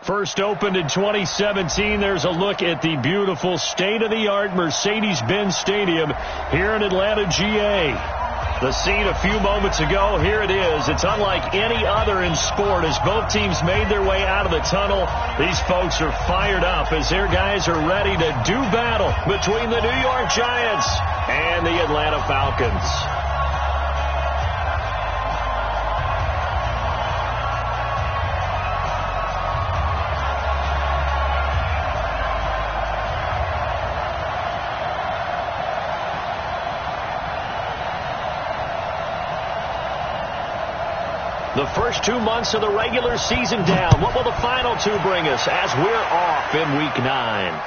First opened in 2017. There's a look at the beautiful state-of-the-art Mercedes-Benz Stadium here in Atlanta, GA. The scene a few moments ago, here it is. It's unlike any other in sport as both teams made their way out of the tunnel. These folks are fired up as their guys are ready to do battle between the New York Giants and the Atlanta Falcons. The first 2 months of the regular season down. What will the final two bring us as we're off in Week 9?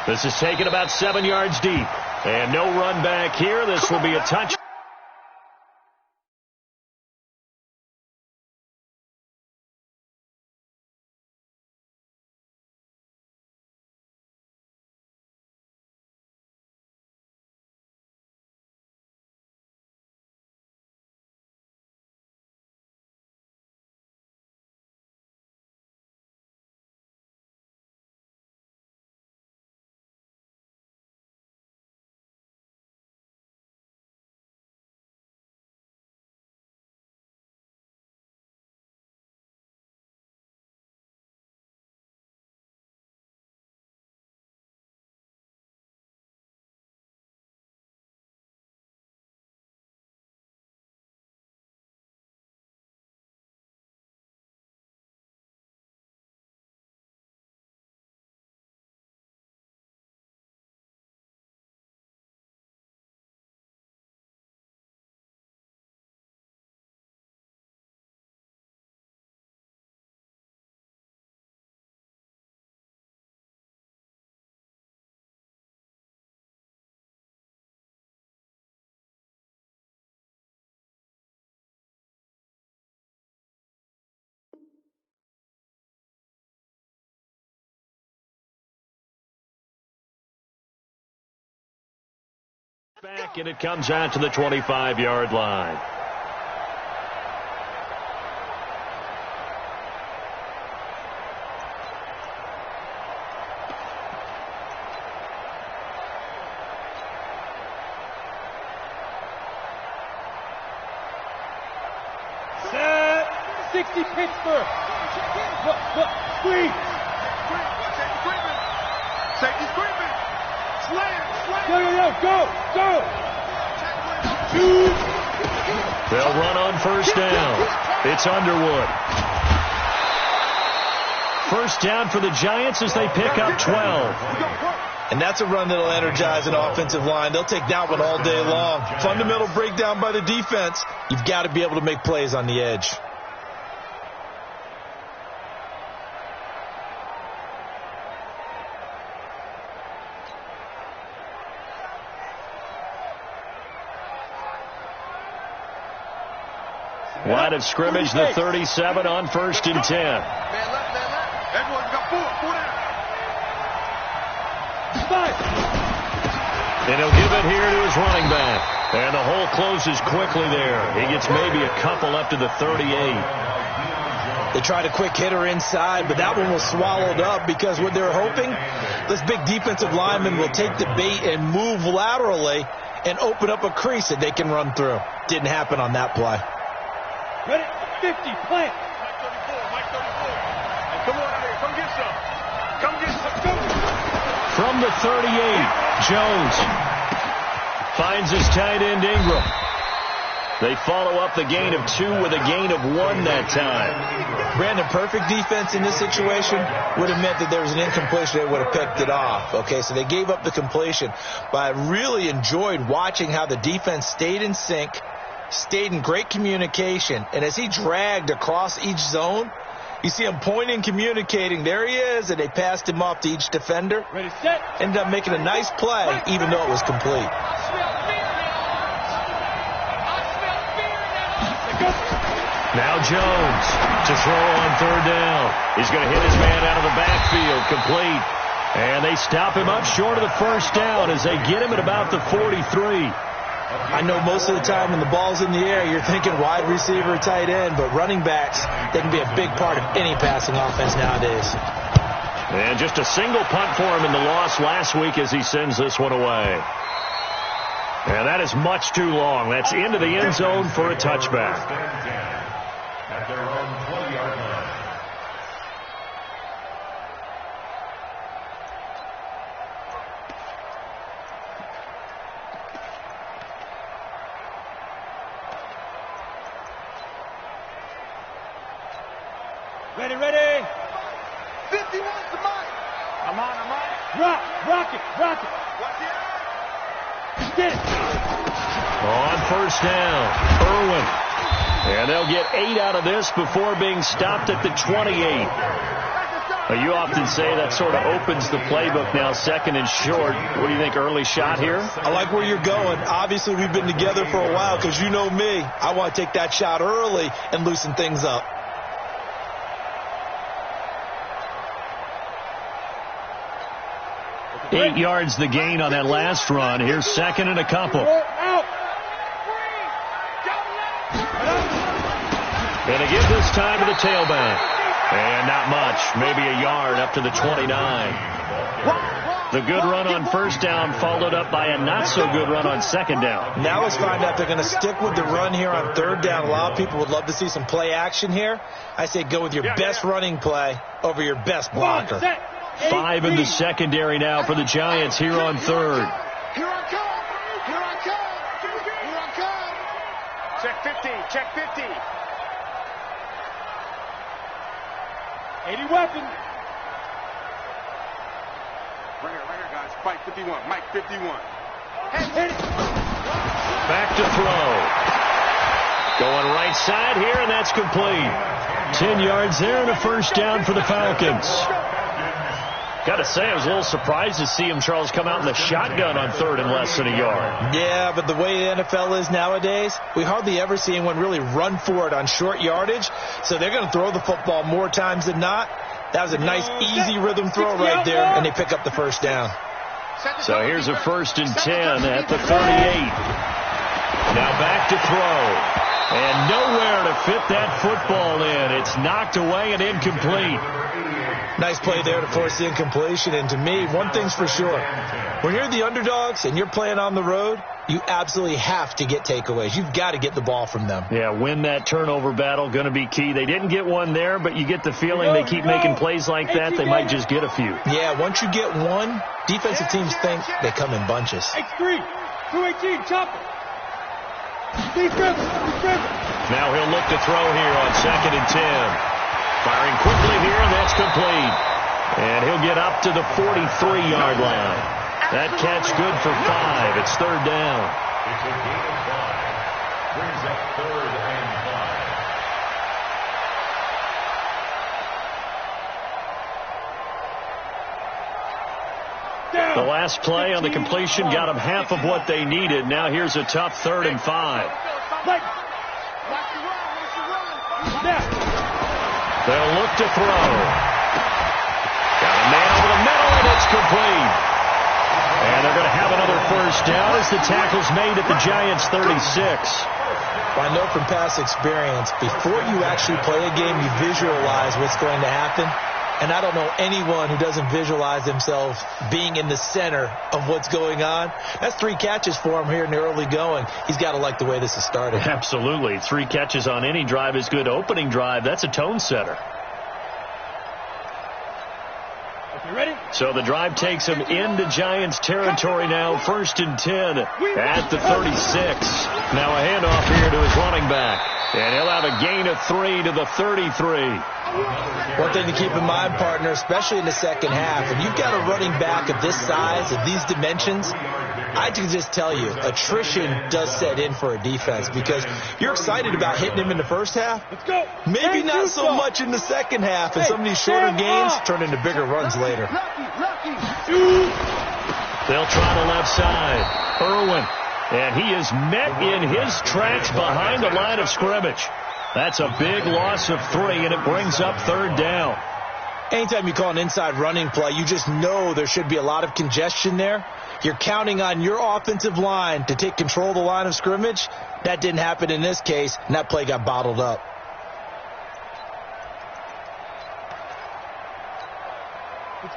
This is taken about 7 yards deep. And no run back here. This will be a touch. Back, and it comes out to the 25-yard line. Set 60 Pittsburgh. Squeeze. Safety screaming. Slam. Go. They'll run on first down. It's Underwood. First down for the Giants as they pick up 12. And that's a run that'll energize an offensive line. They'll take that one all day long. Fundamental breakdown by the defense. You've got to be able to make plays on the edge. Line of scrimmage, the 37 on 1st and 10. Man left. Everyone's got four down. And he'll give it here to his running back. And the hole closes quickly there. He gets maybe a couple up to the 38. They tried a quick hitter inside, but that one was swallowed up because what they're hoping, this big defensive lineman will take the bait and move laterally and open up a crease that they can run through. Didn't happen on that play. Ready? 50, plant. Mike 34. Hey, come on out here. Come get some. From the 38, Jones finds his tight end Ingram. They follow up the gain of 2 with a gain of 1 that time. Brandon, perfect defense in this situation would have meant that there was an incompletion. They would have picked it off. Okay, so they gave up the completion. But I really enjoyed watching how the defense stayed in sync, stayed in great communication, and as he dragged across each zone, you see him pointing, communicating. There he is, and they passed him off to each defender. Ready, set. Ended up making a nice play, even though it was complete. Now Jones to throw on 3rd down. He's going to hit his man out of the backfield, complete. And they stop him up short of the first down as they get him at about the 43. I know most of the time when the ball's in the air, you're thinking wide receiver, tight end, but running backs, they can be a big part of any passing offense nowadays. And just a single punt for him in the loss last week as he sends this one away. And that is much too long. That's into the end zone for a touchback. At their own 12-yard line. Ready, ready. 51 to Mike. I'm on. Rock it. Watch it. Get it. On first down, Irwin. And they'll get 8 out of this before being stopped at the 28. Well, you often say that sort of opens the playbook now, second and short. What do you think, early shot here? I like where you're going. Obviously, we've been together for a while because you know me. I want to take that shot early and loosen things up. Eight yards the gain on that last run. Here's second and a couple. Out. And they give this time to the tailback. And not much. Maybe a yard up to the 29. The good run on first down followed up by a not-so-good run on second down. Now let's find out if they're going to stick with the run here on third down. A lot of people would love to see some play action here. I say go with your best running play over your best blocker. 5 in the secondary now for the Giants here on third. Here I come. Check 50. 80 weapon. Right here, guys. Mike 51. Mike 51. Hit it. Back to throw. Going right side here, and that's complete. 10 yards there and a first down for the Falcons. Got to say, I was a little surprised to see him, Charles, come out in the shotgun on third and less than a yard. Yeah, but the way the NFL is nowadays, we hardly ever see anyone really run for it on short yardage. So they're going to throw the football more times than not. That was a nice, easy rhythm throw right there, and they pick up the first down. So here's a 1st and 10 at the 38. Now back to throw. And nowhere to fit that football in. It's knocked away and incomplete. Nice play there to force the incompletion. And to me, one thing's for sure. When you're the underdogs and you're playing on the road, you absolutely have to get takeaways. You've got to get the ball from them. Yeah, win that turnover battle, going to be key. They didn't get one there, but you get the feeling they keep making plays like that, they might just get a few. Yeah, once you get one, defensive teams think they come in bunches. X3, 218, chop it. Now he'll look to throw here on 2nd and 10. Firing quickly here, and that's complete. And he'll get up to the 43-yard line. That catch good for 5. It's third down. It's a gain of 5. Brings up 3rd and 5. The last play on the completion got them half of what they needed. Now here's a tough 3rd and 5. They'll look to throw. Got a man over the middle, and it's complete. And they're going to have another first down as the tackle's made at the Giants' 36. I know from past experience, before you actually play a game, you visualize what's going to happen. And I don't know anyone who doesn't visualize themselves being in the center of what's going on. That's 3 catches for him here in the early going. He's got to like the way this has started. Absolutely. 3 catches on any drive is good. Opening drive, that's a tone setter. Okay, ready? So the drive takes him into Giants territory now. 1st and 10 at the 36. Now a handoff here to his running back. And he'll have a gain of 3 to the 33. One thing to keep in mind, partner, especially in the second half, when you've got a running back of this size, of these dimensions, I can just tell you, attrition does set in for a defense because you're excited about hitting him in the first half. Let's go. Maybe not so much in the second half, and some of these shorter gains turn into bigger runs later. They'll try the left side. Irwin. And he is met in his tracks behind the line of scrimmage. That's a big loss of 3, and it brings up 3rd down. Anytime you call an inside running play, you just know there should be a lot of congestion there. You're counting on your offensive line to take control of the line of scrimmage. That didn't happen in this case, and that play got bottled up.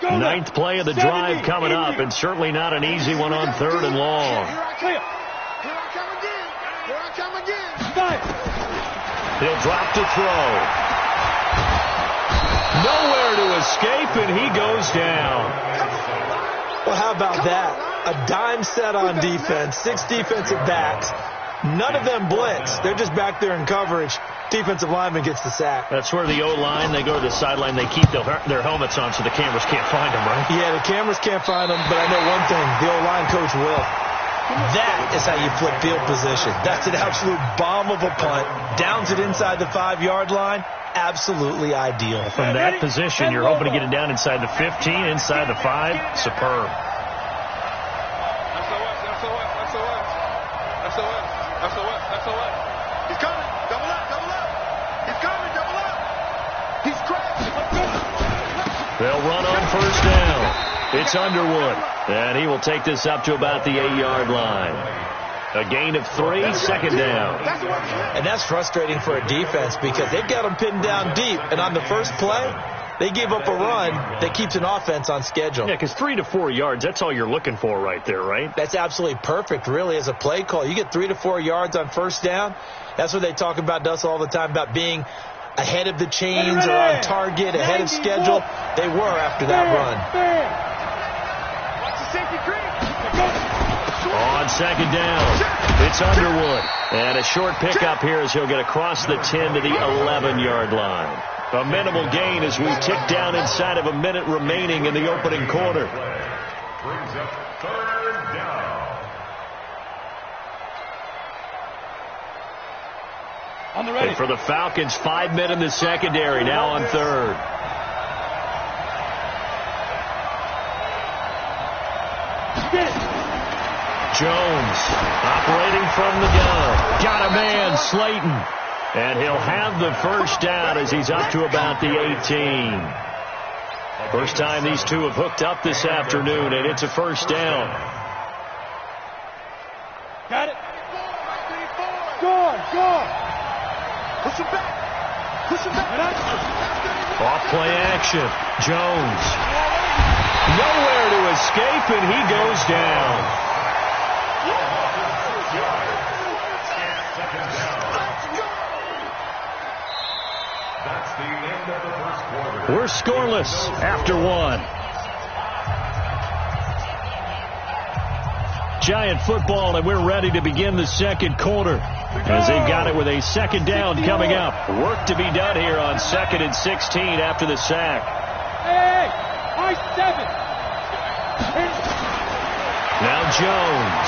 Ninth play of the drive coming up, and certainly not an easy one on 3rd and long. Here I come again. He'll drop to throw. Nowhere to escape, and he goes down. Well, how about that? A dime set on defense, 6 defensive backs. None of them blitz. They're just back there in coverage. Defensive lineman gets the sack. That's where the O-line, they go to the sideline, they keep their helmets on so the cameras can't find them, right? Yeah, the cameras can't find them, but I know one thing. The O-line coach will. That is how you flip field position. That's an absolute bomb of a punt. Downs it inside the 5-yard line. Absolutely ideal. From that position, you're hoping to get it down inside the 15, inside the 5. Superb. SOS. He's coming. Double up. He's coming. Double up. He's crashing. They'll run on 1st down. It's Underwood, and he will take this up to about the 8-yard line. A gain of 3, 2nd down. And that's frustrating for a defense because they've got them pinned down deep. And on the first play, they gave up a run that keeps an offense on schedule. Yeah, because 3 to 4 yards, that's all you're looking for right there, right? That's absolutely perfect, really, as a play call. You get 3 to 4 yards on 1st down. That's what they talk about, Dust, all the time, about being ahead of the chains or on target, ahead of schedule. They were after that run. Watch the safety creep. On 2nd down, it's Underwood. And a short pickup here as he'll get across the 10 to the 11-yard line. A minimal gain as we tick down inside of a minute remaining in the opening quarter. Brings up 3rd down. On the ready. And for the Falcons, 5 men in the secondary, now on 3rd. Jones operating from the gun. Got a man, Slayton. And he'll have the 1st down as he's up to about the 18. First time these two have hooked up this afternoon, and it's a 1st down. Got it. Score. Push him back. Off play action. Jones. Nowhere to escape, and he goes down. That's the end of the first quarter. We're scoreless after 1. Giant football, and we're ready to begin the 2nd quarter as they've got it with a 2nd down coming up. Work to be done here on 2nd and 16 after the sack. Hey, high 7. Now Jones.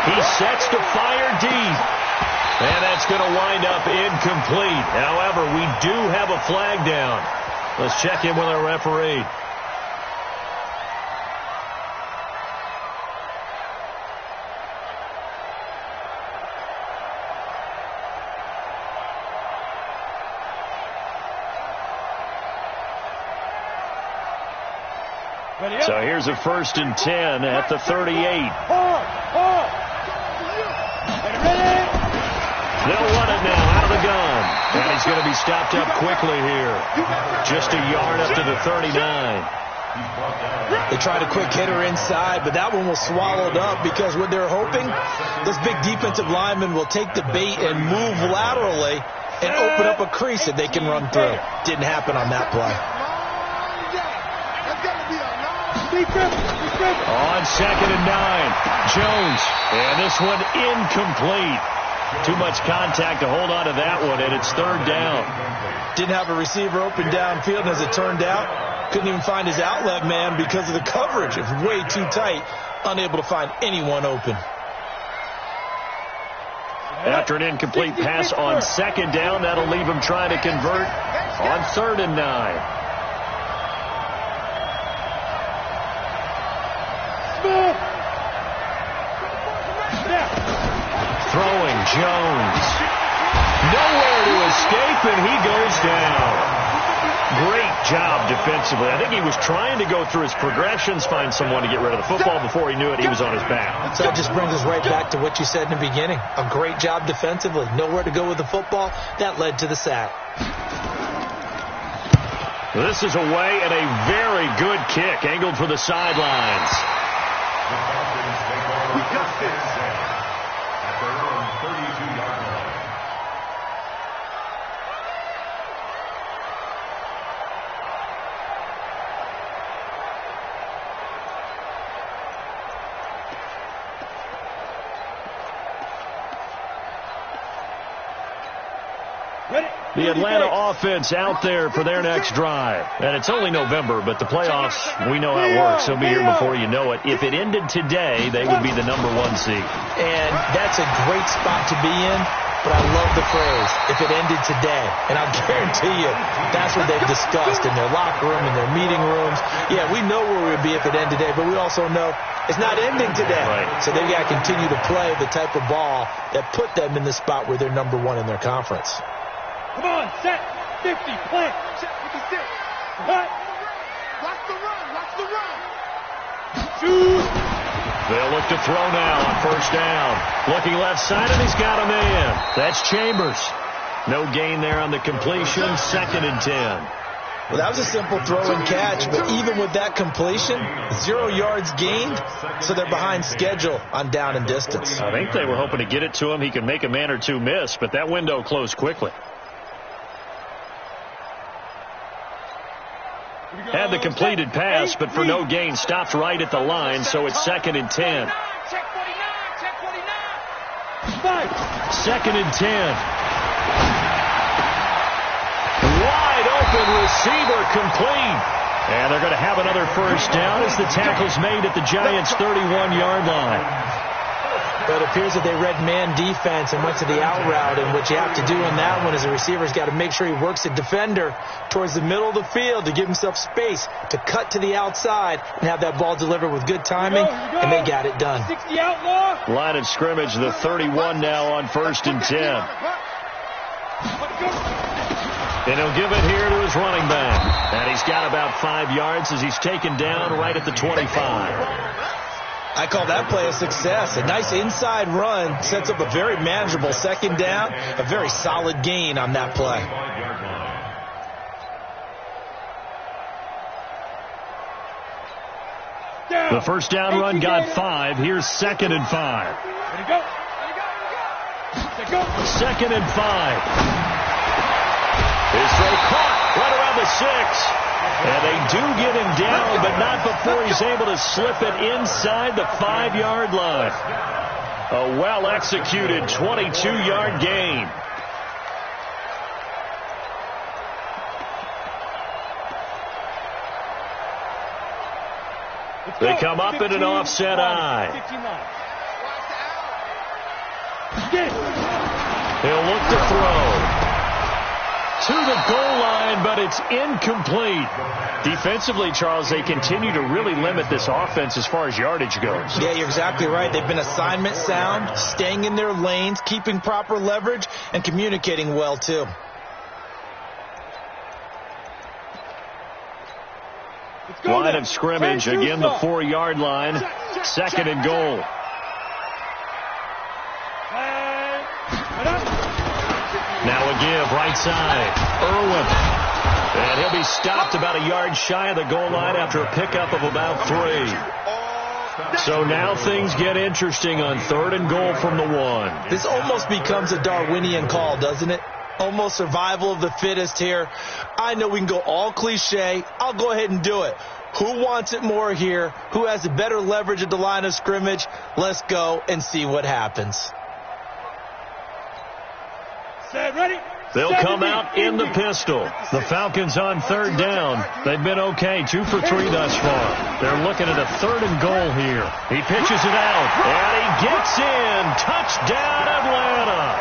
He sets to fire deep. And that's going to wind up incomplete. However, we do have a flag down. Let's check in with our referee. So here's a 1st and 10 at the 38. They'll run it now out of the gun. And he's going to be stopped up quickly here. Just a yard up to the 39. They tried a quick hitter inside, but that one was swallowed up because what they're hoping, those big defensive linemen will take the bait and move laterally and open up a crease that they can run through. Didn't happen on that play. On 2nd and 9, Jones. And this one incomplete. Too much contact to hold on to that one, and it's 3rd down. Didn't have a receiver open downfield, and as it turned out, couldn't even find his outlet man because of the coverage. It was way too tight, unable to find anyone open. After an incomplete pass on 2nd down, that'll leave him trying to convert on 3rd and 9. Throwing Jones. Nowhere to escape, and he goes down. Great job defensively. I think he was trying to go through his progressions, find someone to get rid of the football. Before he knew it, he was on his back. So that just brings us right back to what you said in the beginning. A great job defensively. Nowhere to go with the football. That led to the sack. This is away and a very good kick, angled for the sidelines. We got this at their own 32-yard line. The Atlanta offense out there for their next drive. And it's only November, but the playoffs, we know how it works. They'll be here before you know it. If it ended today, they would be the #1 seed. And that's a great spot to be in, but I love the phrase, if it ended today. And I'll guarantee you, that's what they've discussed in their locker room, in their meeting rooms. Yeah, we know where we would be if it ended today, but we also know it's not ending today. Right. So they've got to continue to play the type of ball that put them in the spot where they're #1 in their conference. Come on, set, 50, plant. Check with the stick. What? Watch the run. Watch the run. Shoot. They'll look to throw now on first down. Looking left side, and he's got a man. That's Chambers. No gain there on the completion. 2nd and 10. Well, that was a simple throw and catch, but even with that completion, 0 yards gained, so they're behind schedule on down and distance. I think they were hoping to get it to him. He could make a man or two miss, but that window closed quickly. Had the completed pass, but for no gain, stopped right at the line, so it's 2nd and 10. Check 49. 2nd and 10. Wide open receiver complete. And they're going to have another first down as the tackle's made at the Giants' 31-yard line. But it appears that they read man defense and went to the out route, and what you have to do in that one is the receiver's got to make sure he works the defender towards the middle of the field to give himself space to cut to the outside and have that ball delivered with good timing, and they got it done. 60 outlaw. Line of scrimmage, the 31 now on 1st and 10. And he'll give it here to his running back. And he's got about 5 yards as he's taken down right at the 25. I call that play a success. A nice inside run sets up a very manageable 2nd down, a very solid gain on that play. The first down run got 5. Here's 2nd and 5. Let it go. Let it go. 2nd and 5. His throw caught right around the 6. And they do get him down, but not before he's able to slip it inside the 5-yard line. A well-executed 22-yard gain. They come up in an offset eye. He'll look to throw. To the goal line, but it's incomplete. Defensively, Charles, they continue to really limit this offense as far as yardage goes. Yeah, you're exactly right. They've been assignment sound, staying in their lanes, keeping proper leverage, and communicating well, too. Line of scrimmage, again the 4-yard line. 2nd and goal. Now a give, right side. Irwin. And he'll be stopped about a yard shy of the goal line after a pickup of about 3. So now things get interesting on 3rd and goal from the 1. This almost becomes a Darwinian call, doesn't it? Almost survival of the fittest here. I know we can go all cliche. I'll go ahead and do it. Who wants it more here? Who has the better leverage at the line of scrimmage? Let's go and see what happens. Set, ready. They'll come out in the pistol. The Falcons on 3rd down. They've been okay, 2 for 3 thus far. They're looking at a 3rd and goal here. He pitches it out, and he gets in. Touchdown, Atlanta.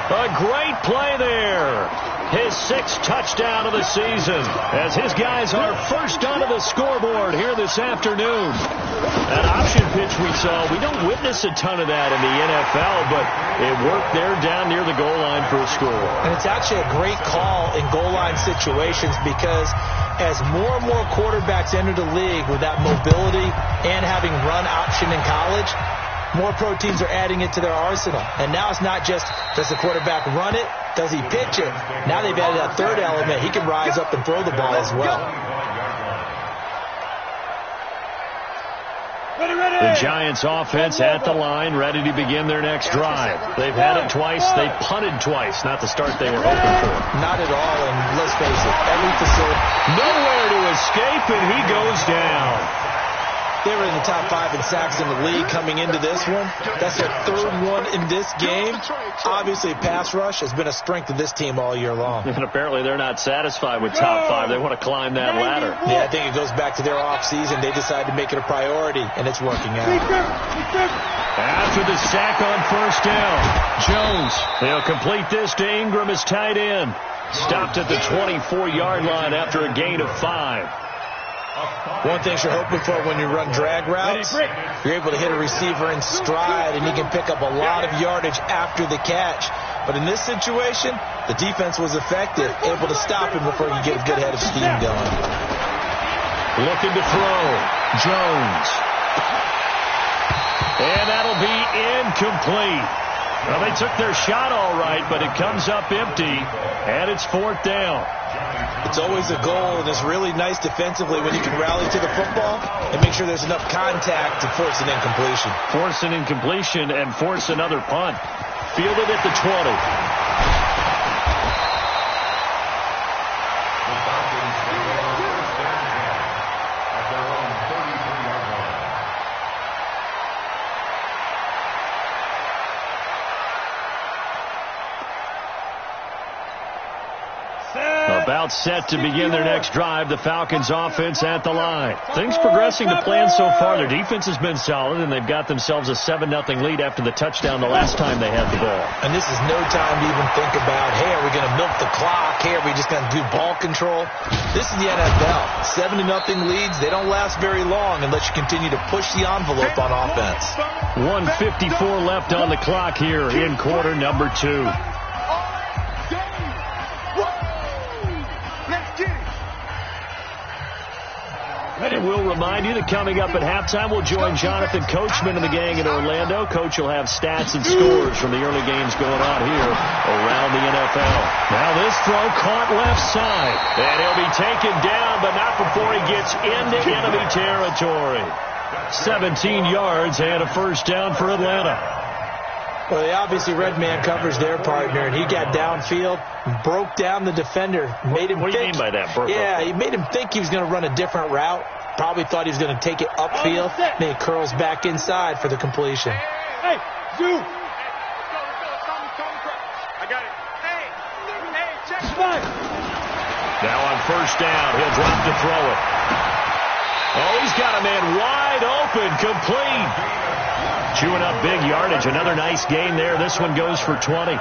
A great play there. his 6th touchdown of the season, as his guys are first onto the scoreboard here this afternoon. That option pitch we saw, we don't witness a ton of that in the NFL, but it worked there down near the goal line for a score. And it's actually a great call in goal line situations, because as more and more quarterbacks enter the league with that mobility and having run option in college, more pro teams are adding it to their arsenal. And now it's not just, does the quarterback run it? Does he pitch it? Now they've added that third element. He can rise up and throw the ball as well. The Giants offense at the line, ready to begin their next drive. They've had it twice. They punted twice. Not the start they were hoping for. Not at all, and let's face it, every facility. Nowhere to escape, and he goes down. They were in the top 5 in sacks in the league coming into this one. That's their 3rd one in this game. Obviously, pass rush has been a strength of this team all year long. And apparently they're not satisfied with top 5. They want to climb that ladder. Yeah, I think it goes back to their offseason. They decided to make it a priority, and it's working out. After the sack on first down, Jones, he'll complete this to Ingram as tight end. Stopped at the 24-yard line after a gain of 5. One thing you're hoping for when you run drag routes, you're able to hit a receiver in stride, and he can pick up a lot of yardage after the catch. But in this situation, the defense was effective, able to stop him before you get a good head of steam going. Looking to throw, Jones. And that'll be incomplete. Well, they took their shot all right, but it comes up empty, and it's 4th down. It's always a goal, and it's really nice defensively when you can rally to the football and make sure there's enough contact to force an incompletion. Force an incompletion and force another punt. Fielded at the 20. About set to begin their next drive. The Falcons offense at the line. Things progressing to plan so far. Their defense has been solid, and they've got themselves a 7-0 lead after the touchdown the last time they had the ball. And this is no time to even think about, hey, are we going to milk the clock? Hey, are we just going to do ball control? This is the NFL. 7-0 leads, they don't last very long unless you continue to push the envelope on offense. 1:54 left on the clock here in quarter number 2. And we'll remind you that coming up at halftime, we'll join Jonathan Coachman and the gang in Orlando. Coach will have stats and scores from the early games going on here around the NFL. Now this throw caught left side. And he'll be taken down, but not before he gets into enemy territory. 17 yards and a first down for Atlanta. Well, they obviously red man covers their partner, and he got downfield, broke down the defender, made him What do you mean by that? Yeah, he made him think he was going to run a different route. Probably thought he was going to take it upfield. Then he curls back inside for the completion. Hey, Zoo. I got it. Hey, check. Now on first down, he'll drop to throw it. Oh, he's got a man wide open, complete. Chewing up big yardage. Another nice gain there. This one goes for 20.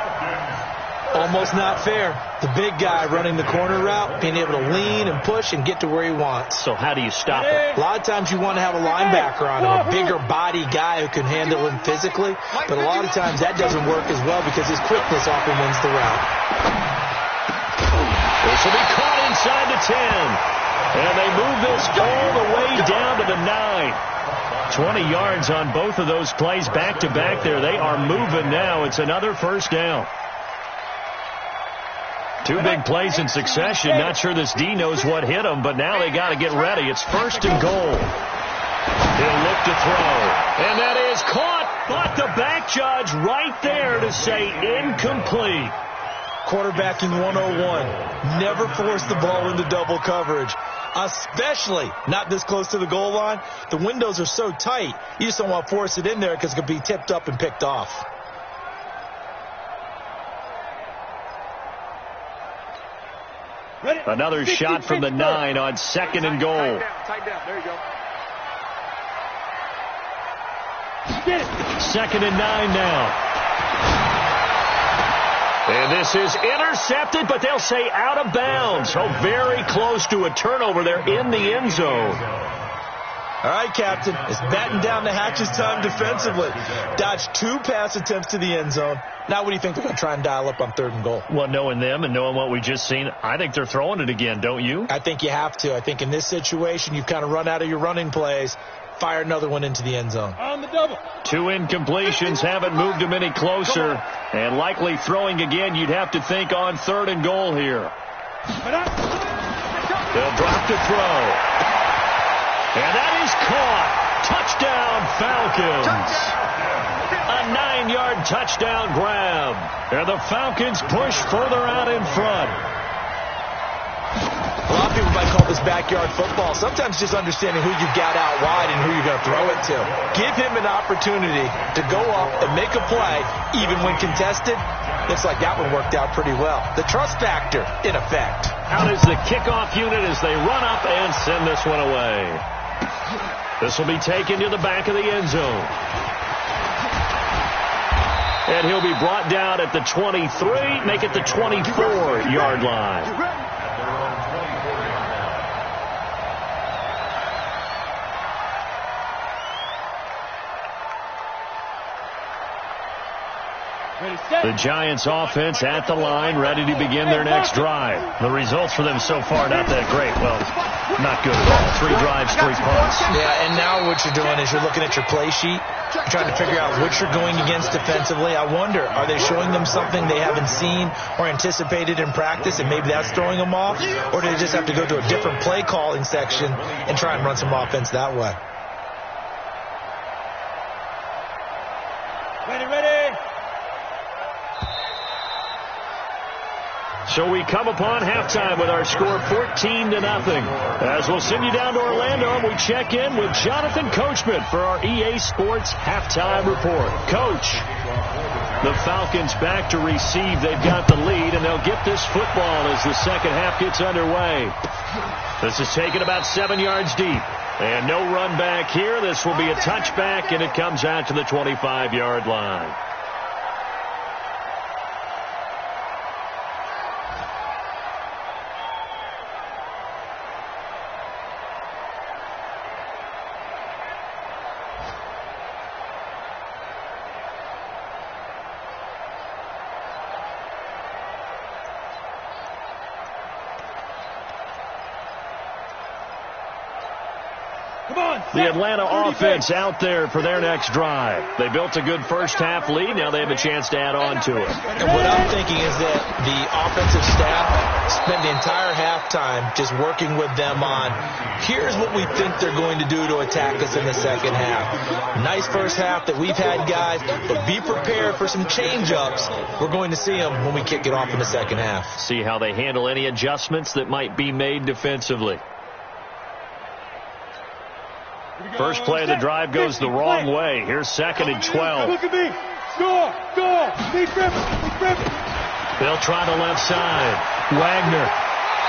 Almost not fair. The big guy running the corner route, being able to lean and push and get to where he wants. So how do you stop it? A lot of times you want to have a linebacker on him, a bigger body guy who can handle him physically. But a lot of times that doesn't work as well because his quickness often wins the route. This will be caught inside the 10. And they move this all the way down to the 9. 20 yards on both of those plays back-to-back there. They are moving now. It's another first down. 2 big plays in succession. Not sure this D knows what hit him, but now they got to get ready. It's first and goal. He'll look to throw. And that is caught. But the back judge right there to say incomplete. Quarterbacking 101. Never force the ball into double coverage. Especially not this close to the goal line. The windows are so tight, you just don't want to force it in there because it could be tipped up and picked off. Another shot from the 9 on second and goal. Tight down. There you go. Second and 9 now. And this is intercepted, but they'll say out of bounds. So very close to a turnover there in the end zone. All right, Captain. It's batten down the hatches time defensively. Dodged 2 pass attempts to the end zone. Now what do you think they're going to try and dial up on 3rd and goal? Well, knowing them and knowing what we just seen, I think they're throwing it again, don't you? I think you have to. I think in this situation, you've kind of run out of your running plays. Fire another one into the end zone. On the double. 2 incompletions haven't moved them any closer. And likely throwing again, you'd have to think on 3rd and goal here. They'll drop to throw. And that is caught. Touchdown, Falcons. A 9-yard touchdown grab. And the Falcons push further out in front. A lot of people might call this backyard football. Sometimes just understanding who you've got out wide and who you're going to throw it to. Give him an opportunity to go up and make a play, even when contested. Looks like that one worked out pretty well. The trust factor, in effect. Out is the kickoff unit as they run up and send this one away. This will be taken to the back of the end zone. And he'll be brought down at the 23, make it the 24-yard line. The Giants offense at the line, ready to begin their next drive. The results for them so far, not that great. Well, not good at all. 3 drives, 3 punts. Yeah, and now what you're doing is you're looking at your play sheet, trying to figure out what you're going against defensively. I wonder, are they showing them something they haven't seen or anticipated in practice, and maybe that's throwing them off? Or do they just have to go to a different play calling section and try and run some offense that way? Ready. So we come upon halftime with our score 14-0. As we'll send you down to Orlando, and we check in with Jonathan Coachman for our EA Sports Halftime Report. Coach, the Falcons back to receive. They've got the lead, and they'll get this football as the second half gets underway. This is taken about 7 yards deep. And no run back here. This will be a touchback, and it comes out to the 25-yard line. The Atlanta offense out there for their next drive. They built a good first-half lead. Now they have a chance to add on to it. And what I'm thinking is that the offensive staff spent the entire halftime just working with them on, here's what we think they're going to do to attack us in the second half. Nice first half that we've had, guys, but be prepared for some change-ups. We're going to see them when we kick it off in the second half. See how they handle any adjustments that might be made defensively. First play of the drive goes the wrong way. Here's 2nd and 12. Look at me. Score. Lee Griffin. They'll try the left side. Wagner.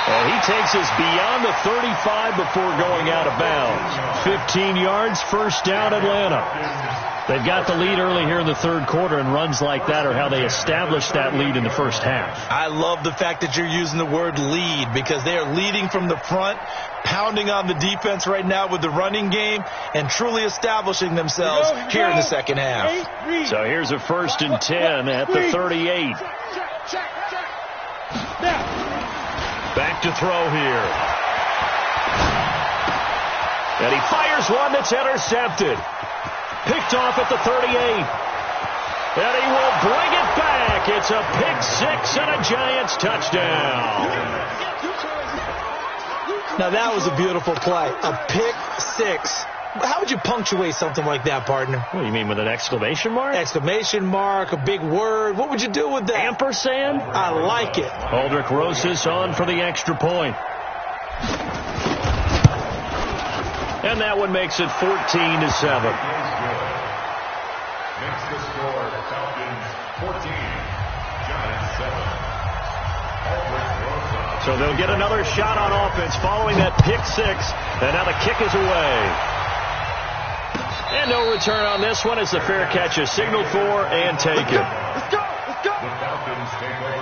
And he takes us beyond the 35 before going out of bounds. 15 yards, first down, Atlanta. They've got the lead early here in the third quarter, and runs like that are how they establish that lead in the first half. I love the fact that you're using the word lead, because they are leading from the front, pounding on the defense right now with the running game, and truly establishing themselves here in the second half. So here's a 1st and 10 at the 38. Back to throw here. And he fires one that's intercepted. Picked off at the 38. And he will bring it back. It's a pick six and a Giants touchdown. Now that was a beautiful play. A pick six. How would you punctuate something like that, partner? What do you mean, with an exclamation mark? Exclamation mark, a big word. What would you do with that? Ampersand? I like it. Aldrich Rosas on for the extra point. And that one makes it 14-7. Makes the score Falcons 14, Giants 7. So they'll get another shot on offense following that pick six. And now the kick is away. And no return on this one as the fair catch is signaled for and taken. The Falcons take over.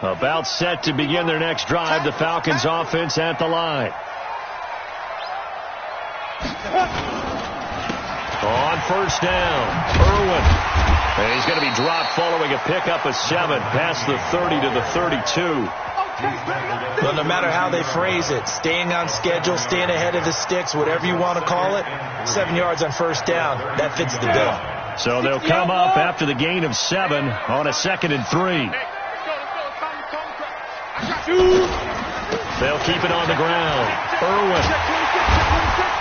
About set to begin their next drive. The Falcons offense at the line. On first down, Irwin. And he's going to be dropped following a pickup of 7 past the 30 to the 32. Well, no matter how they phrase it, staying on schedule, staying ahead of the sticks, whatever you want to call it, 7 yards on first down, that fits the bill. So they'll come up after the gain of 7 on a 2nd and 3. They'll keep it on the ground. Irwin.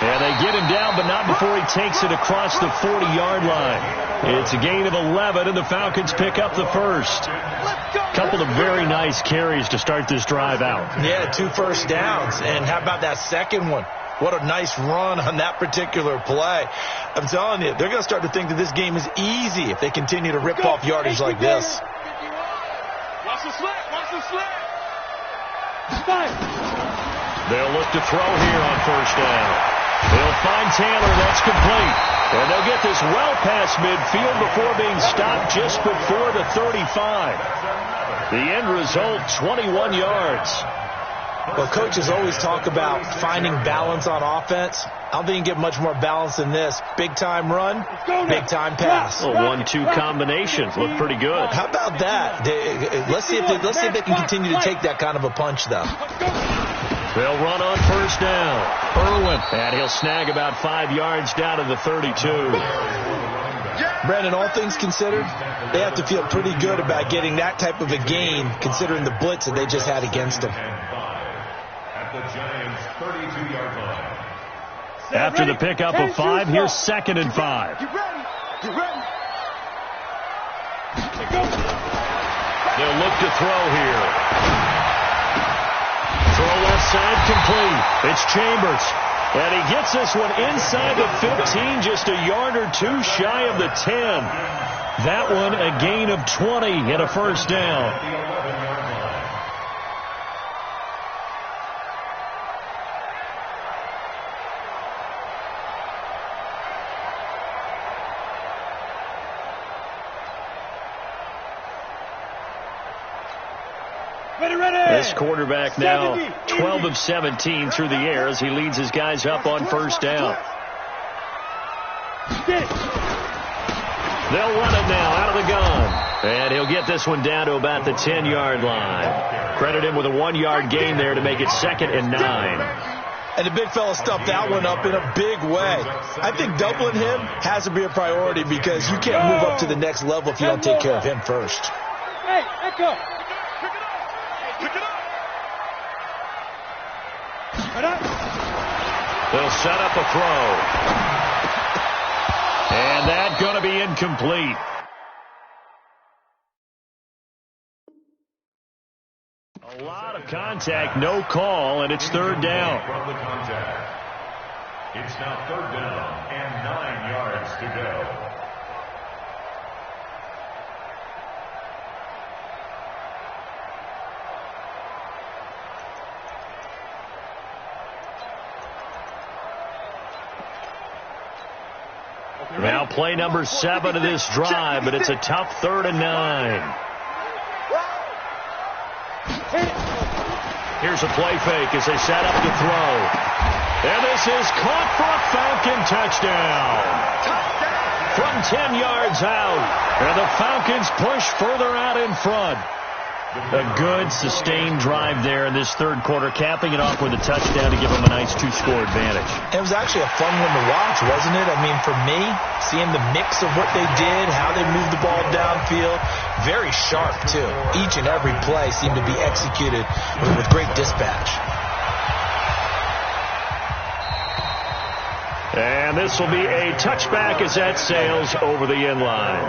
And they get him down, but not before he takes it across the 40-yard line. It's a gain of 11, and the Falcons pick up the first. Couple of very nice carries to start this drive out. Yeah, 2 first downs. And how about that second one? What a nice run on that particular play. I'm telling you, they're going to start to think that this game is easy if they continue to rip off yardage like this. Watch the slant. Watch the slant. They'll look to throw here on first down. They'll find Taylor. That's complete. And they'll get this well past midfield before being stopped just before the 35. The end result, 21 yards. Well, coaches always talk about finding balance on offense. I don't think you can get much more balance than this. Big-time run, big-time pass. A 1-2 combination. Look pretty good. How about that? Let's see if they can continue to take that kind of a punch, though. They'll run on first down. Irwin. And he'll snag about 5 yards down to the 32. Brandon, all things considered, they have to feel pretty good about getting that type of a gain, considering the blitz that they just had against them. At the Giants' 32-yard line. After the pickup of 5, here's 2nd and 5. They'll look to throw here. Throw left side complete. It's Chambers. And he gets this one inside the 15, just a yard or 2 shy of the 10. That one a gain of 20 and a first down. This quarterback now 12 of 17 through the air as he leads his guys up on first down. They'll run it now out of the gun. And he'll get this one down to about the 10-yard line. Credit him with a 1-yard gain there to make it 2nd and 9. And the big fella stuffed that one up in a big way. I think doubling him has to be a priority because you can't move up to the next level if you don't take care of him first. Hey, Echo. They'll set up a throw. And that's going to be incomplete. A lot of contact, no call, and it's 3rd down. From the contact. It's now 3rd down and 9 yards to go. Now play number 7 of this drive, but it's a tough 3rd and 9. Here's a play fake as they set up to throw. And this is caught for a Falcon touchdown. From 10 yards out. And the Falcons push further out in front. A good, sustained drive there in this 3rd quarter, capping it off with a touchdown to give them a nice 2-score advantage. It was actually a fun one to watch, wasn't it? I mean, for me, seeing the mix of what they did, how they moved the ball downfield, very sharp, too. Each and every play seemed to be executed with great dispatch. And this will be a touchback as that sails over the end line.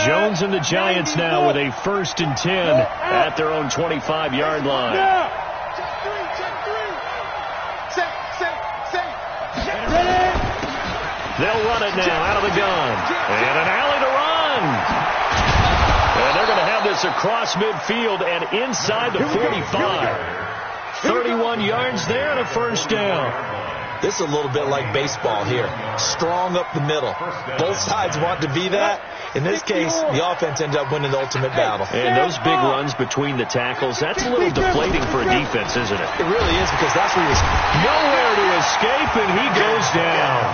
Jones and the Giants now with a 1st and 10 at their own 25-yard line. They'll run it now out of the gun. And an alley to run. And they're going to have this across midfield and inside the 45. 31 yards there and a first down. This is a little bit like baseball here. Strong up the middle. Both sides want to be that. In this case, the offense ends up winning the ultimate battle. And those big runs between the tackles, that's a little deflating for a defense, isn't it? It really is, because that's where he was nowhere to escape, and he goes down.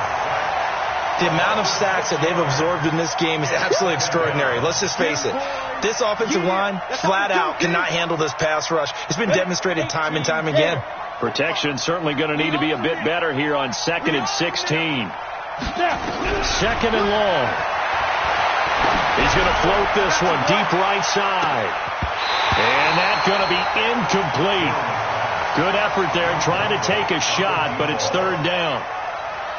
The amount of sacks that they've absorbed in this game is absolutely extraordinary. Let's just face it. This offensive line, flat out, cannot handle this pass rush. It's been demonstrated time and time again. Protection certainly going to need to be a bit better here on 2nd and 16. 2nd and long. He's going to float this one deep right side. And that's going to be incomplete. Good effort there trying to take a shot, but it's 3rd down.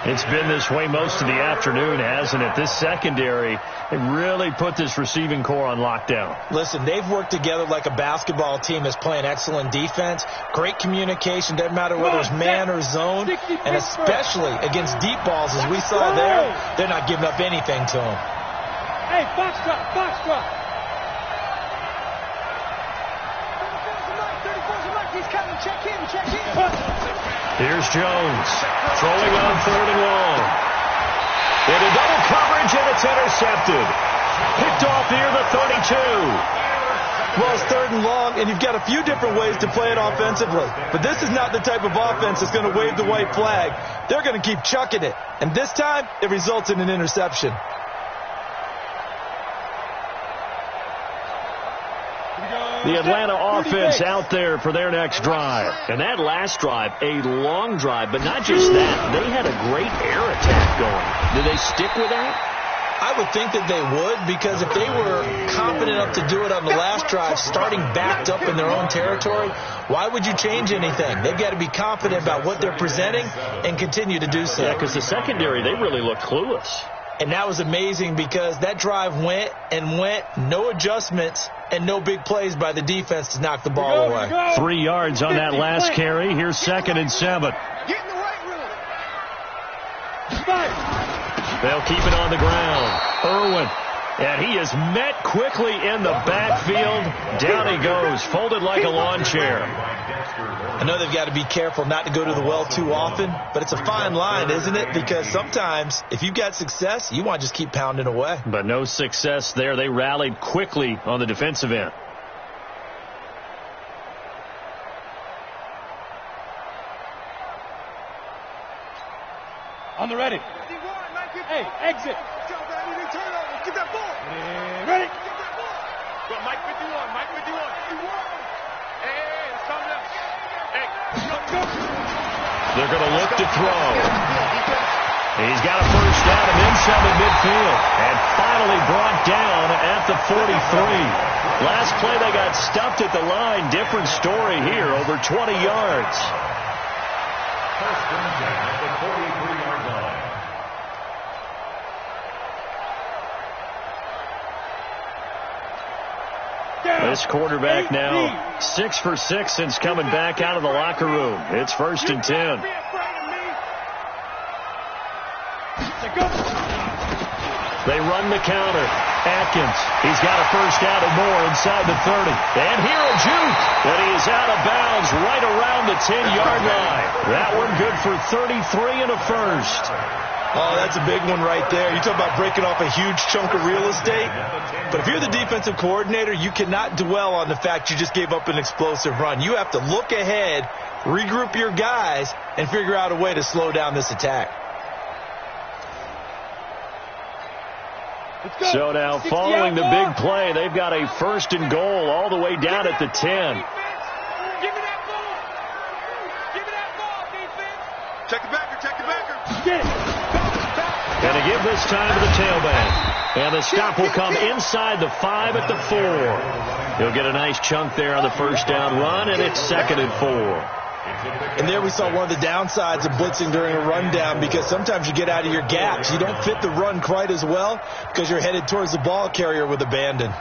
It's been this way most of the afternoon, hasn't it? This secondary, they really put this receiving core on lockdown. Listen, they've worked together like a basketball team that's playing excellent defense. Great communication, doesn't matter whether it's man or zone. And especially against deep balls, as we saw there, they're not giving up anything to them. Hey, box drop, box drop. 34's a mark, he's coming, check in. Here's Jones, throwing on 3rd and long. Into double coverage, and it's intercepted. Picked off near the 32. Well, it's 3rd and long, and you've got a few different ways to play it offensively. But this is not the type of offense that's going to wave the white flag. They're going to keep chucking it. And this time, it results in an interception. The Atlanta offense out there for their next drive. And that last drive, a long drive, but not just that. They had a great air attack going. Did they stick with that? I would think that they would, because if they were confident enough to do it on the last drive, starting backed up in their own territory, why would you change anything? They've got to be confident about what they're presenting and continue to do so. Yeah, because the secondary, they really look clueless. And that was amazing, because that drive went, no adjustments, and no big plays by the defense to knock the ball away. 3 yards on that last carry. Here's 2nd and 7. Get in the right room. They'll keep it on the ground. Irwin. And he is met quickly in the backfield. Down he goes, folded like a lawn chair. I know they've got to be careful not to go to the well too often, but it's a fine line, isn't it? Because sometimes, if you've got success, you want to just keep pounding away. But no success there. They rallied quickly on the defensive end. On the ready. Hey, exit. Get that ball. Ready. Get that ball. Well, Mike 51. Hey, it's coming up. Hey, go. They're going to look to throw. He's got a first down and then some at midfield. And finally brought down at the 43. Last play they got stuffed at the line. Different story here, over 20 yards. First down at the 43-yard line. This quarterback now 6 for 6 since coming back out of the locker room. It's 1st and 10. They run the counter. Atkins, he's got a first down and more inside the 30. And here a juke. And he's out of bounds right around the 10-yard line. That one good for 33 and a first. Oh, that's a big one right there. You talk about breaking off a huge chunk of real estate. But if you're the defensive coordinator, you cannot dwell on the fact you just gave up an explosive run. You have to look ahead, regroup your guys, and figure out a way to slow down this attack. So now following the big play, they've got a 1st and goal all the way down at the 10. Give me that ball. Give me that ball, defense. Check the backer. Get it. And to give this time to the tailback. And the stop will come inside the 5 at the 4. He'll get a nice chunk there on the first down run, and it's 2nd and 4. And there we saw one of the downsides of blitzing during a rundown, because sometimes you get out of your gaps. You don't fit the run quite as well because you're headed towards the ball carrier with abandon.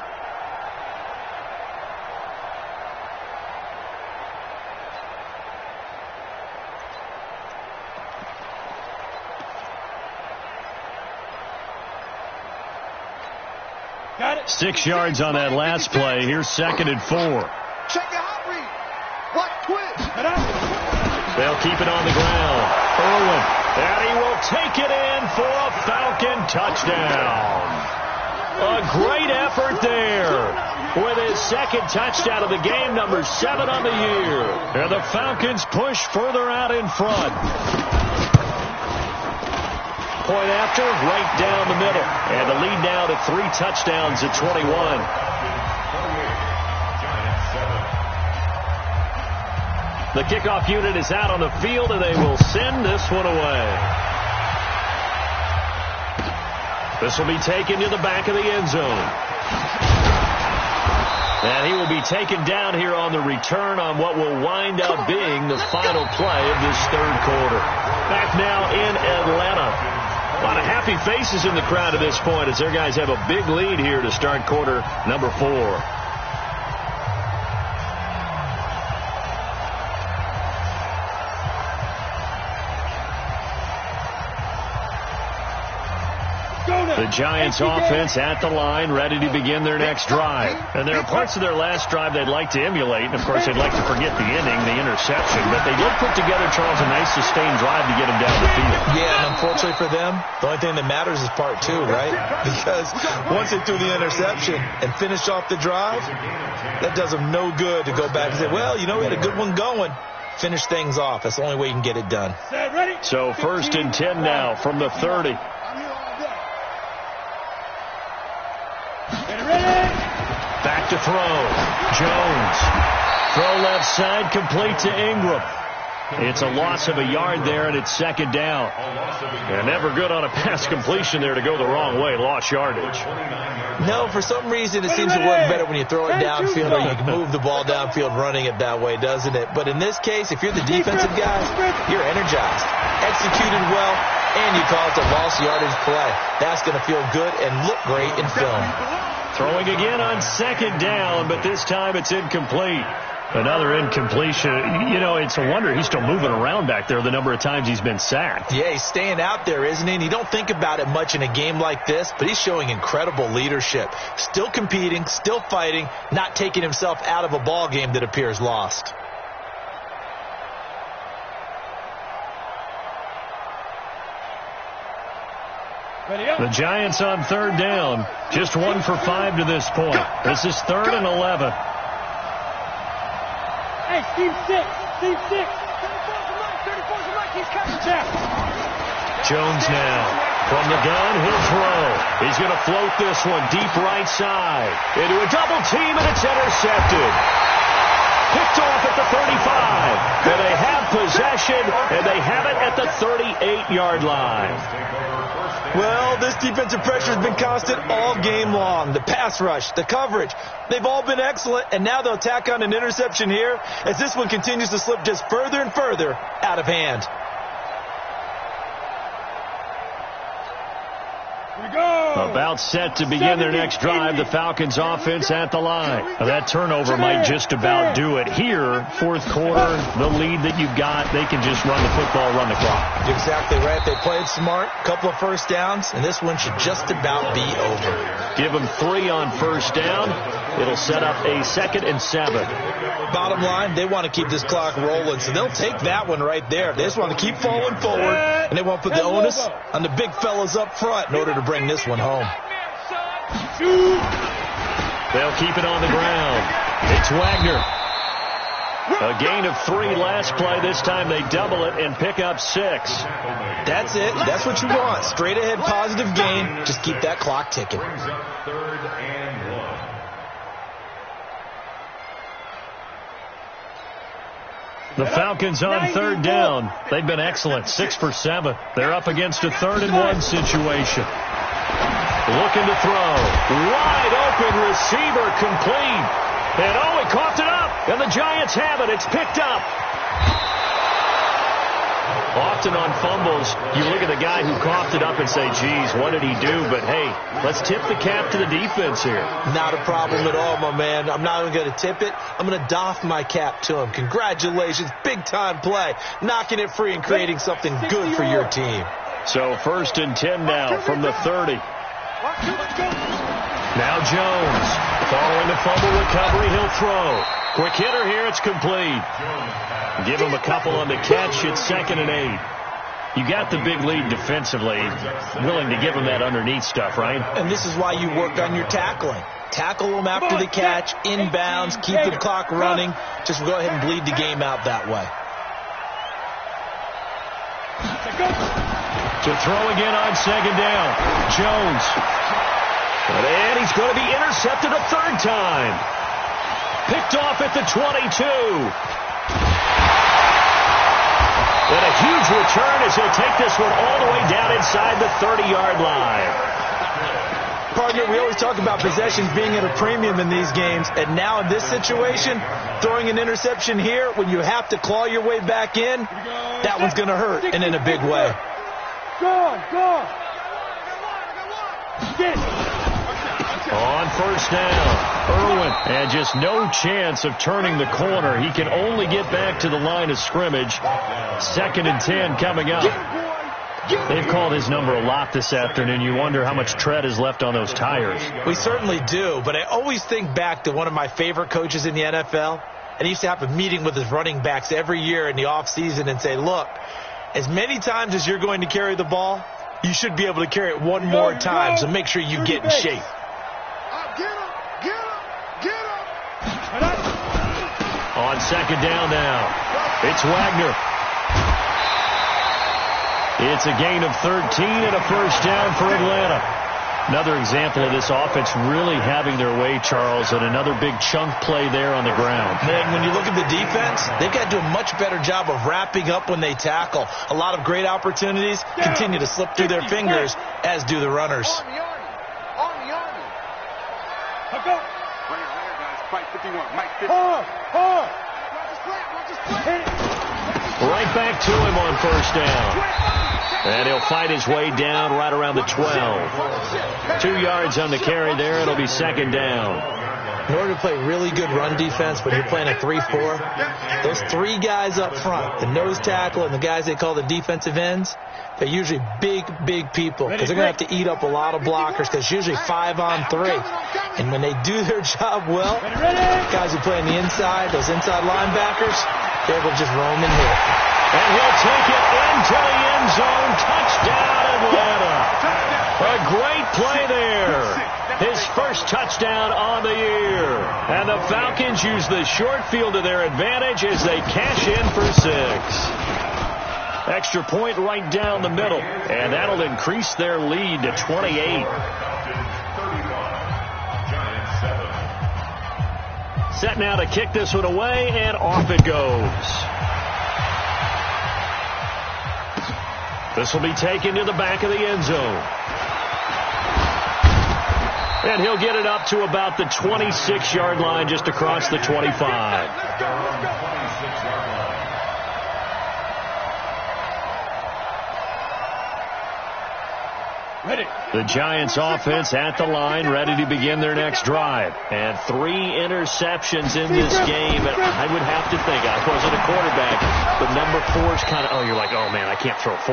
Got it. 6 yards on that last play. Here's 2nd and 4. Check the hot read. Watch twist. They'll keep it on the ground. Irwin, and he will take it in for a Falcon touchdown. A great effort there with his second touchdown of the game, number 7 on the year. And the Falcons push further out in front. Point after, right down the middle. And the lead now to 3 touchdowns at 21. The kickoff unit is out on the field, and they will send this one away. This will be taken to the back of the end zone. And he will be taken down here on the return on what will wind up being the final play of this third quarter. Back now in Atlanta. A lot of happy faces in the crowd at this point as their guys have a big lead here to start quarter number 4. The Giants offense at the line, ready to begin their next drive. And there are parts of their last drive they'd like to emulate. And, of course, they'd like to forget the inning, the interception. But they did put together, Charles, a nice sustained drive to get them down the field. Yeah, and unfortunately for them, the only thing that matters is part 2, right? Because once they threw the interception and finished off the drive, that does them no good to go back and say, well, you know, we had a good one going. Finish things off. That's the only way you can get it done. So 1st and 10 now from the 30. Back to throw. Jones. Throw left side, complete to Ingram. It's a loss of a yard there, and it's 2nd down. And never good on a pass completion there to go the wrong way. Lost yardage. No, for some reason it seems to work better when you throw it downfield or you can move the ball downfield running it that way, doesn't it? But in this case, if you're the defensive guys, you're energized, executed well, and you caused a lost yardage play. That's going to feel good and look great in film. Throwing again on 2nd down, but this time it's incomplete. Another incompletion. You know, it's a wonder he's still moving around back there the number of times he's been sacked. Yeah, he's staying out there, isn't he? And you don't think about it much in a game like this, but he's showing incredible leadership. Still competing, still fighting, not taking himself out of a ball game that appears lost. The Giants on 3rd down. Just 1 for 5 to this point. This is 3rd and 11. Hey, Steve 6. Steve 6. 34's the mic. He's cutting down. Jones now. From the gun, he'll throw. He's going to float this one deep right side. Into a double team, and it's intercepted. Picked off at the 35. And they have possession, and they have it at the 38-yard line. Well, this defensive pressure has been constant all game long. The pass rush, the coverage, they've all been excellent, and now they'll tack on an interception here as this one continues to slip just further and further out of hand. About set to begin their next drive, the Falcons offense at the line. Now that turnover might just about do it here. 4th quarter, the lead that you've got, they can just run the football, run the clock. Exactly right. They played smart, couple of first downs, and this one should just about be over. Give them 3 on 1st down. It'll set up a 2nd and 7. Bottom line, they want to keep this clock rolling, so they'll take that one right there. They just want to keep falling forward, and they won't put the onus on the big fellas up front in order to bring this one home. They'll keep it on the ground. It's Wagner. A gain of 3 last play. This time they double it and pick up 6. That's it. That's what you want. Straight ahead positive gain. Just keep that clock ticking. Brings up 3rd and 1. The Falcons on 3rd down. They've been excellent. 6 for 7. They're up against a 3rd and 1 situation. Looking to throw. Wide open receiver complete. And oh, he coughed it up. And the Giants have it. It's picked up. Often on fumbles, you look at the guy who coughed it up and say, geez, what did he do? But, hey, let's tip the cap to the defense here. Not a problem at all, my man. I'm not even going to tip it. I'm going to doff my cap to him. Congratulations. Big-time play. Knocking it free and creating something good for your team. So 1st and 10 now from the 30. Now Jones. Following the fumble recovery, he'll throw. Quick hitter here. It's complete. Give him a couple on the catch. It's 2nd and 8. You got the big lead defensively. Willing to give him that underneath stuff, right? And this is why you work on your tackling. Tackle them after the catch, inbounds, keep the clock running. Just go ahead and bleed the game out that way. To throw again on 2nd down. Jones. And he's going to be intercepted a 3rd time. Picked off at the 22. And a huge return as he'll take this one all the way down inside the 30-yard line. Partner, we always talk about possessions being at a premium in these games, and now in this situation, throwing an interception here when you have to claw your way back in, that one's going to hurt, and in a big way. Go. On 1st down, Irwin, and just no chance of turning the corner. He can only get back to the line of scrimmage. 2nd and 10 coming up. They've called his number a lot this afternoon. You wonder how much tread is left on those tires. We certainly do, but I always think back to one of my favorite coaches in the NFL, and he used to have a meeting with his running backs every year in the offseason and say, look, as many times as you're going to carry the ball, you should be able to carry it one more time, so make sure you get in shape. On 2nd down now, it's Wagner. It's a gain of 13 and a 1st down for Atlanta. Another example of this offense really having their way, Charles, and another big chunk play there on the ground. And when you look at the defense, they've got to do a much better job of wrapping up when they tackle. A lot of great opportunities continue to slip through their fingers, as do the runners. Army. Right here, guys. Fight 51. Mike 50. Right back to him on 1st down. And he'll fight his way down right around the 12. 2 yards on the carry there. It'll be 2nd down. In order to play really good run defense when you're playing a 3-4, those 3 guys up front, the nose tackle and the guys they call the defensive ends, they're usually big people because they're going to have to eat up a lot of blockers because it's usually 5-on-3. And when they do their job well, guys who play on the inside, those inside linebackers, they're able to just roam in here. And he'll take it into the end zone. Touchdown, Atlanta. A great play there. His first touchdown on the year. And the Falcons use the short field to their advantage as they cash in for 6. Extra point right down the middle. And that'll increase their lead to 28. Set now to kick this one away, and off it goes. This will be taken to the back of the end zone. And he'll get it up to about the 26-yard line, just across the 25. The Giants offense at the line, ready to begin their next drive. And 3 interceptions in this game. And I would have to think, I wasn't a quarterback, but number 4 is kind of, you're like, oh man, I can't throw 4.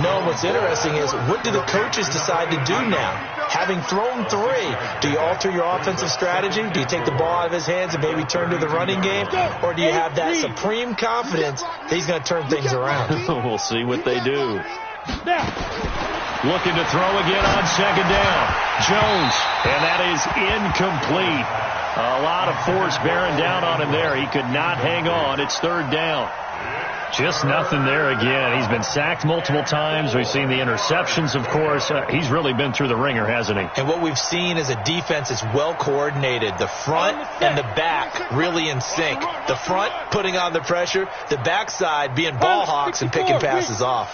No, what's interesting is, what do the coaches decide to do now? Having thrown 3, do you alter your offensive strategy? Do you take the ball out of his hands and maybe turn to the running game? Or do you have that supreme confidence that he's going to turn things around? We'll see what they do. Looking to throw again on 2nd down. Jones, and that is incomplete. A lot of force bearing down on him there. He could not hang on. It's 3rd down. Just nothing there again. He's been sacked multiple times. We've seen the interceptions, of course. He's really been through the ringer, hasn't he? And what we've seen is a defense that's well coordinated. The front and the back really in sync. The front putting on the pressure. The backside being ball hawks and picking passes off.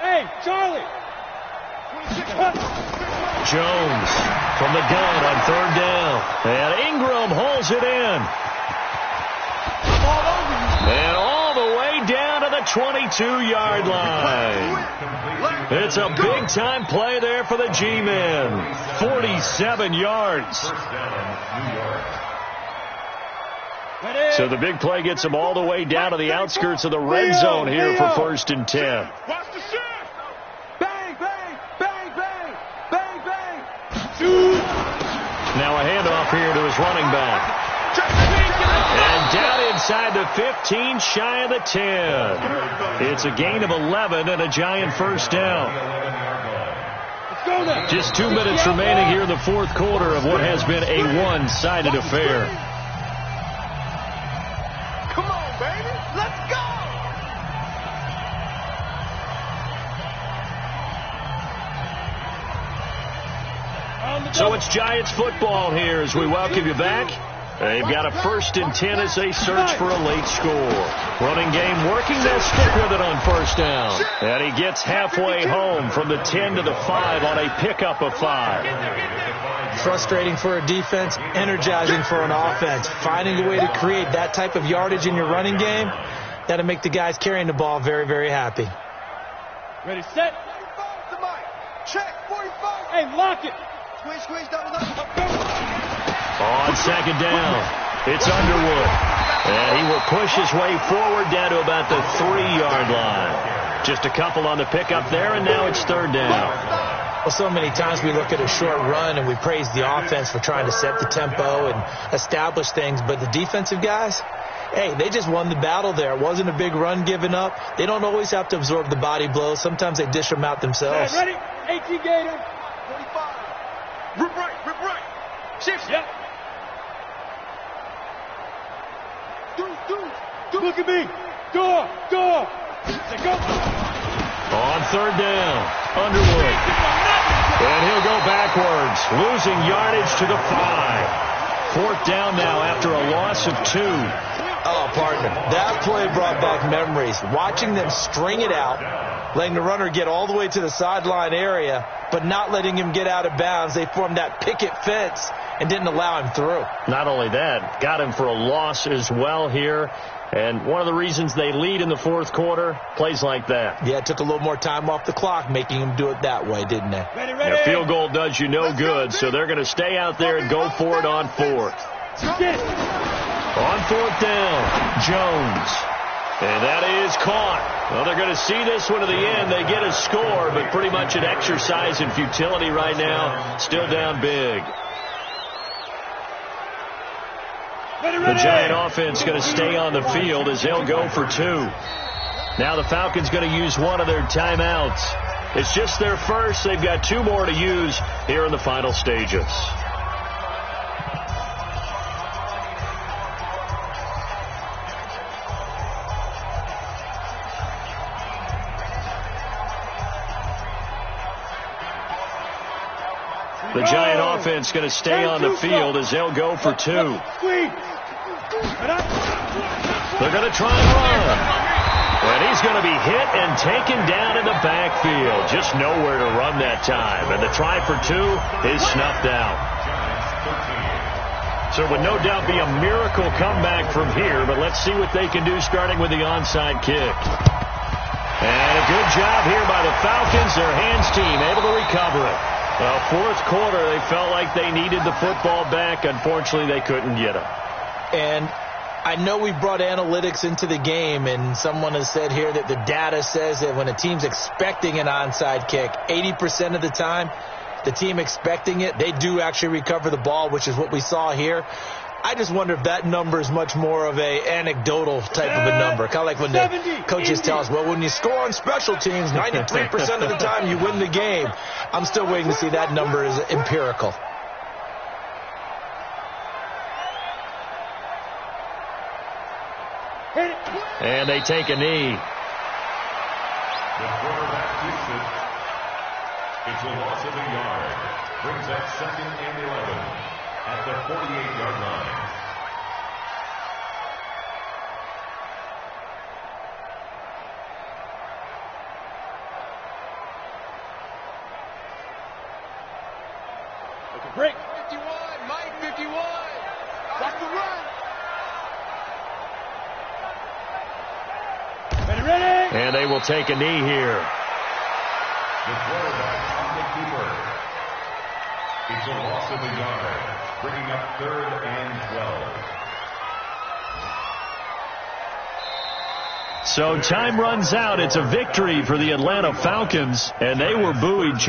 Hey, Charlie. Jones from the gun on 3rd down. And Ingram holds it in. And all the way down to the 22-yard line. It's a big-time play there for the G-men. 47 yards. So the big play gets them all the way down to the outskirts of the red zone here for 1st and 10. Now a handoff here to his running back. inside the 15, shy of the 10. It's a gain of 11 and a Giant first down. Just 2 minutes remaining here in the fourth quarter of what has been a one-sided affair. Come on, baby. Let's go. So it's Giants football here as we welcome you back. They've got a 1st and 10 as they search for a late score. Running game working. They'll stick with it on first down. And he gets halfway home from the 10 to the 5 on a pickup of 5. Frustrating for a defense, energizing for an offense. Finding a way to create that type of yardage in your running game, that'll make the guys carrying the ball very, very happy. Ready, set. 45 to Mike. Check, 45. Hey, lock it. Squeeze, squeeze, double up. On second down, it's Underwood. And he will push his way forward down to about the 3-yard line. Just a couple on the pickup there, and now it's third down. Well, so many times we look at a short run and we praise the offense for trying to set the tempo and establish things, but the defensive guys, hey, they just won the battle there. It wasn't a big run given up. They don't always have to absorb the body blows. Sometimes they dish them out themselves. Ready? 18 Gator. 45. Rip right, rip right. Shift. Yep. Look at me. Door. Let's go. On third down, Underwood. And he'll go backwards, losing yardage to the 5. 4th down now after a loss of 2. Oh, partner, that play brought back memories. Watching them string it out, letting the runner get all the way to the sideline area, but not letting him get out of bounds. They formed that picket fence and didn't allow him through. Not only that, got him for a loss as well here. And one of the reasons they lead in the fourth quarter, plays like that. Yeah, it took a little more time off the clock, making him do it that way, didn't it? Ready. A field goal does you no good, so they're going to stay out there and go for it on 4th. On 4th down, Jones. And that is caught. Well, they're going to see this one to the end. They get a score, but pretty much an exercise in futility right now. Still down big. The Giant offense going to stay on the field as they'll go for 2. Now the Falcons going to use one of their timeouts. It's just their first. They've got 2 more to use here in the final stages. The Giant offense going to stay on the field as they'll go for 2. They're going to try and run. And he's going to be hit and taken down in the backfield. Just nowhere to run that time. And the try for 2 is snuffed out. So it would no doubt be a miracle comeback from here, but let's see what they can do starting with the onside kick. And a good job here by the Falcons. Their hands team able to recover it. Well, fourth quarter, they felt like they needed the football back. Unfortunately, they couldn't get it. And I know we brought analytics into the game, and someone has said here that the data says that when a team's expecting an onside kick, 80% of the time, the team expecting it, they do actually recover the ball, which is what we saw here. I just wonder if that number is much more of a anecdotal type of a number. Kind of like when the coaches tell us, well, when you score on special teams, 93% of the time you win the game. I'm still waiting to see that number is empirical. And they take a knee. The quarterback keeps it. It's a loss of a yard. Brings up 2nd and 11 at the 48-yard line. Break. 51, Mike, 51. That's the run. Ready. And they will take a knee here. The quarterback on the keeper. It's a loss of a yard, bringing up 3rd and 12. So time runs out. It's a victory for the Atlanta Falcons, and they were buoyed.